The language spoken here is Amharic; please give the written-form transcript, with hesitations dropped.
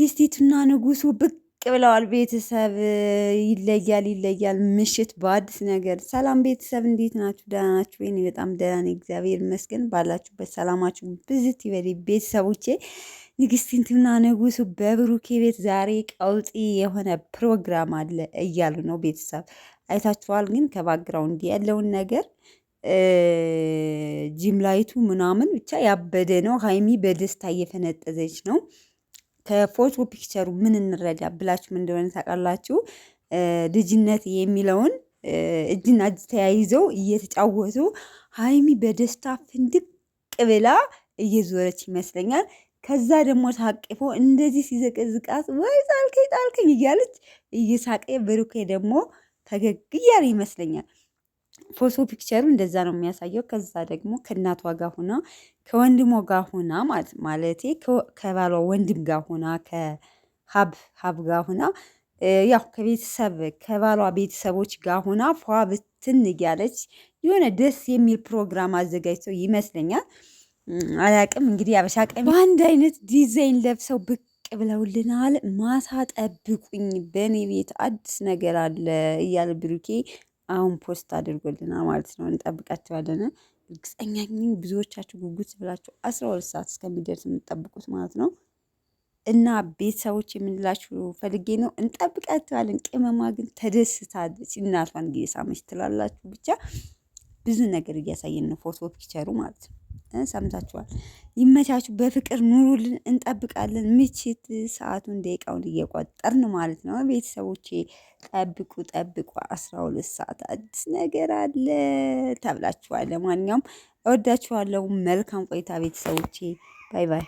ንግስቲቱና ንጉሱ ብቅ ብለዋል። ቤተሰብ ይለያል። ምሽት በአዲስ ነገር። ሰላም ቤተሰብ እንዴት ናችሁ? ደህና ናችሁ ወይ? እኔ በጣም ደህና ነኝ፣ እግዚአብሔር ይመስገን። ባላችሁበት ሰላማችሁ ብዝት ይበል ቤተሰቦቼ። ንግስቲቱና ንጉሱ በብሩኬ ቤት ዛሬ ቀውጢ የሆነ ፕሮግራም አለ እያሉ ነው። ቤተሰብ አይታችኋል። ግን ከባክግራውንድ ያለውን ነገር ጂምላይቱ ምናምን ብቻ ያበደ ነው። ሀይሚ በደስታ እየፈነጠዘች ነው። ከፎቶ ፒክቸሩ ምን እንረዳ ብላችሁ ምን እንደሆነ ታውቃላችሁ? ልጅነት የሚለውን እጅና እጅ ተያይዘው እየተጫወቱ ሀይሚ በደስታ ፍንድቅ ብላ እየዞረች ይመስለኛል። ከዛ ደግሞ ታቅፎ እንደዚህ ሲዘቀዝቃት ወይ ጣልከኝ እያለች እየሳቀ ብሩኬ ደግሞ ፈገግ እያለ ይመስለኛል። ፎቶ ፒክቸሩ እንደዛ ነው የሚያሳየው። ከዛ ደግሞ ከእናቷ ጋር ሆና ከወንድሟ ጋር ሆና ማለቴ ከባሏ ወንድም ጋር ሆና ከሀብ ጋር ሆና ያው ከቤተሰብ ከባሏ ቤተሰቦች ጋር ሆና ፏ ብትን እያለች የሆነ ደስ የሚል ፕሮግራም አዘጋጅተው ይመስለኛል። አላቅም እንግዲህ አበሻ ቀሚስ በአንድ አይነት ዲዛይን ለብሰው ብቅ ብለውልናል። ማታ ጠብቁኝ በእኔ ቤት አዲስ ነገር አለ እያለ ብሩኬ አሁን ፖስት አድርጎልናል ማለት ነው። እንጠብቃቸዋለን። እርግጠኛ ነኝ ብዙዎቻችሁ ጉጉት ብላችሁ 12 ሰዓት እስከሚደርስ የምትጠብቁት ማለት ነው። እና ቤተሰቦች የምንላችሁ ፈልጌ ነው። እንጠብቃቸዋለን። ቅመማ ግን ተደስታለች። እናቷን እየሳመች ትላላችሁ። ብቻ ብዙ ነገር እያሳየን ነው ፎቶ ፒክቸሩ ማለት ነው። ሰምታችኋል። ይመቻችሁ። በፍቅር ኑሩልን። እንጠብቃለን። ምችት ሰዓቱን ደቂቃውን እየቆጠርን ማለት ነው። ቤተሰቦቼ ጠብቁ 12 ሰዓት አዲስ ነገር አለ ተብላችኋል። ለማንኛውም እወዳችኋለሁ። መልካም ቆይታ ቤተሰቦቼ። ባይ ባይ።